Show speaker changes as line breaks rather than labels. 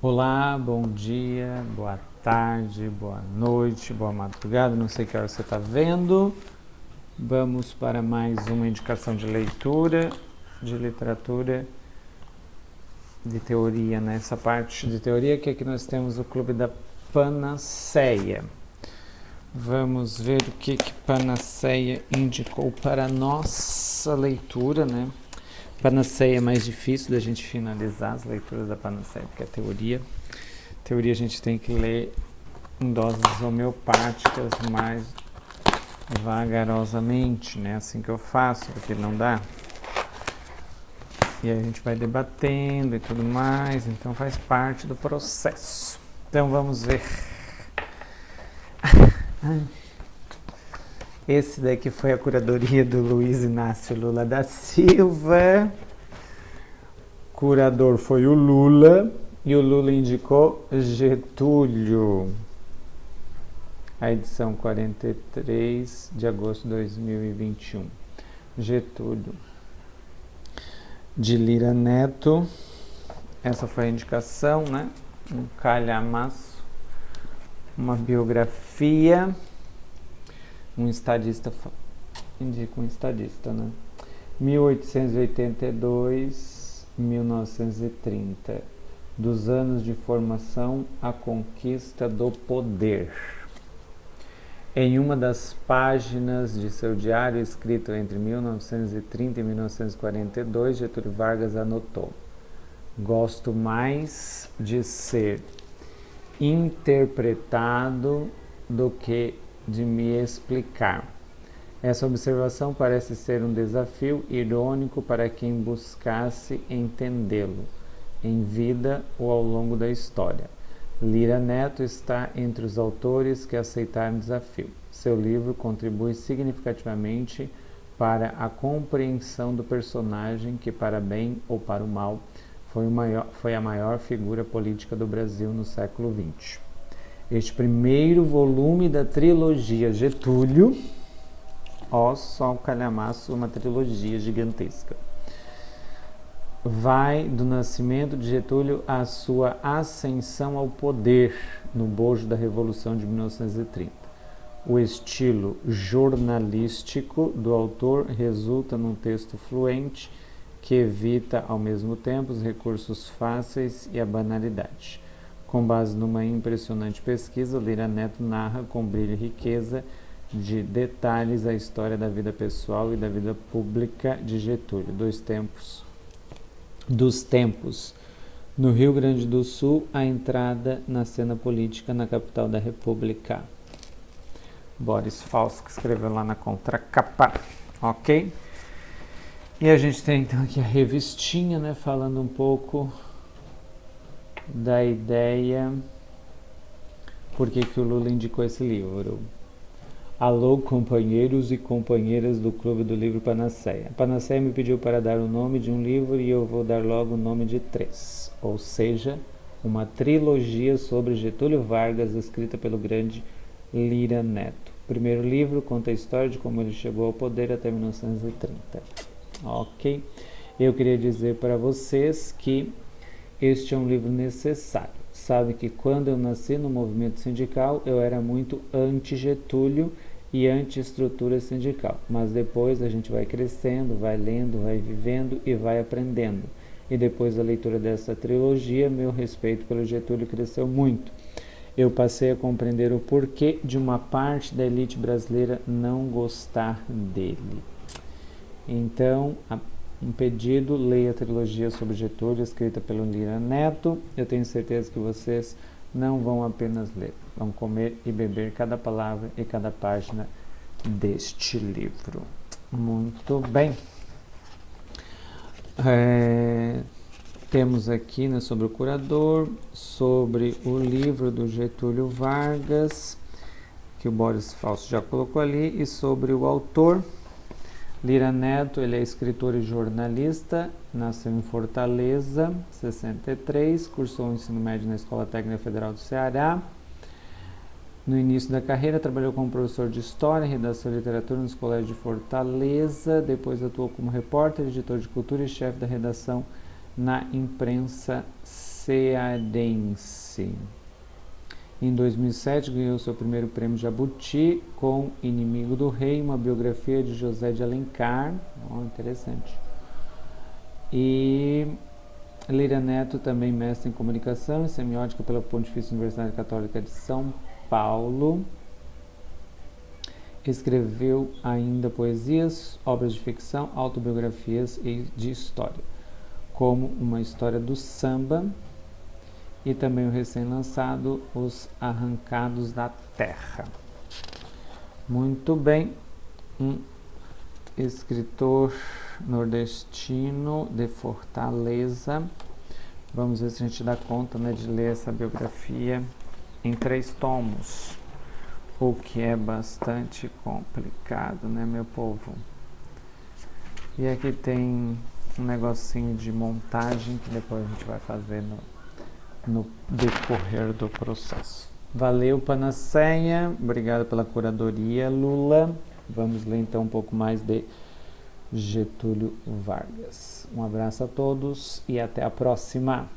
Olá, bom dia, boa tarde, boa noite, boa madrugada, não sei que hora você está vendo. Vamos para mais uma indicação de leitura, de literatura, de teoria. Nessa parte de teoria que aqui nós temos o Clube da Panaceia. Vamos ver o que Panaceia indicou para a nossa leitura, né? Panaceia é mais difícil da gente finalizar as leituras da Panaceia, porque é teoria. Teoria a gente tem que ler em doses homeopáticas mais vagarosamente, né? Assim que eu faço, porque não dá. E aí a gente vai debatendo e tudo mais, então faz parte do processo. Então vamos ver. Esse daqui foi a curadoria do Luiz Inácio Lula da Silva. Curador foi o Lula e o Lula indicou Getúlio. A edição 43 de agosto de 2021. Getúlio. De Lira Neto. Essa foi a indicação, né? Um calhamaço. Uma biografia. Um estadista. Indica um estadista, né? 1882-1930. Dos anos de formação à conquista do poder. Em uma das páginas de seu diário, escrito entre 1930 e 1942, Getúlio Vargas anotou: gosto mais de ser interpretado do que de me explicar. Essa observação parece ser um desafio irônico para quem buscasse entendê-lo, em vida ou ao longo da história. Lira Neto está entre os autores que aceitaram o desafio. Seu livro contribui significativamente para a compreensão do personagem que, para bem ou para o mal, foi a maior figura política do Brasil no século XX. Este primeiro volume da trilogia Getúlio, só um calhamaço, uma trilogia gigantesca, vai do nascimento de Getúlio à sua ascensão ao poder no bojo da Revolução de 1930. O estilo jornalístico do autor resulta num texto fluente que evita, ao mesmo tempo, os recursos fáceis e a banalidade. Com base numa impressionante pesquisa, Lira Neto narra com brilho e riqueza de detalhes a história da vida pessoal e da vida pública de Getúlio, dos tempos no Rio Grande do Sul, a entrada na cena política na capital da República. Boris Falso, que escreveu lá na contracapa, ok? E a gente tem então aqui a revistinha, né, falando um pouco da ideia, por que o Lula indicou esse livro. Alô, companheiros e companheiras do Clube do Livro Panaceia. Panaceia me pediu para dar o nome de um livro e eu vou dar logo o nome de 3, ou seja, uma trilogia sobre Getúlio Vargas, escrita pelo grande Lira Neto. O primeiro livro conta a história de como ele chegou ao poder até 1930. Ok? Eu queria dizer para vocês que este é um livro necessário. Sabe que quando eu nasci no movimento sindical, eu era muito anti-Getúlio e anti-estrutura sindical. Mas depois a gente vai crescendo, vai lendo, vai vivendo e vai aprendendo. E depois da leitura dessa trilogia, meu respeito pelo Getúlio cresceu muito. Eu passei a compreender o porquê de uma parte da elite brasileira não gostar dele. Então, um pedido: leia a trilogia sobre Getúlio, escrita pelo Lira Neto. Eu tenho certeza que vocês não vão apenas ler, vão comer e beber cada palavra e cada página deste livro. Muito bem. Temos aqui, né, sobre o curador, sobre o livro do Getúlio Vargas, que o Boris Falso já colocou ali, e sobre o autor. Lira Neto, ele é escritor e jornalista, nasceu em Fortaleza, 63, cursou o ensino médio na Escola Técnica Federal do Ceará. No início da carreira, trabalhou como professor de História, Redação e Literatura nos colégios de Fortaleza, depois atuou como repórter, editor de cultura e chefe da redação na imprensa cearense. Em 2007, ganhou seu primeiro prêmio Jabuti com Inimigo do Rei, uma biografia de José de Alencar. Interessante. E Líria Neto, também mestre em comunicação e semiótica pela Pontifícia Universidade Católica de São Paulo. Escreveu ainda poesias, obras de ficção, autobiografias e de história, como Uma História do Samba e também o recém-lançado Os Arrancados da Terra. Muito bem, um escritor nordestino de Fortaleza. Vamos ver se a gente dá conta, né, de ler essa biografia em 3 tomos, o que é bastante complicado, né, meu povo? E aqui tem um negocinho de montagem que depois a gente vai fazer no decorrer do processo. Valeu, Panaceia, obrigado pela curadoria, Lula. Vamos ler então um pouco mais de Getúlio Vargas. Um abraço a todos e até a próxima!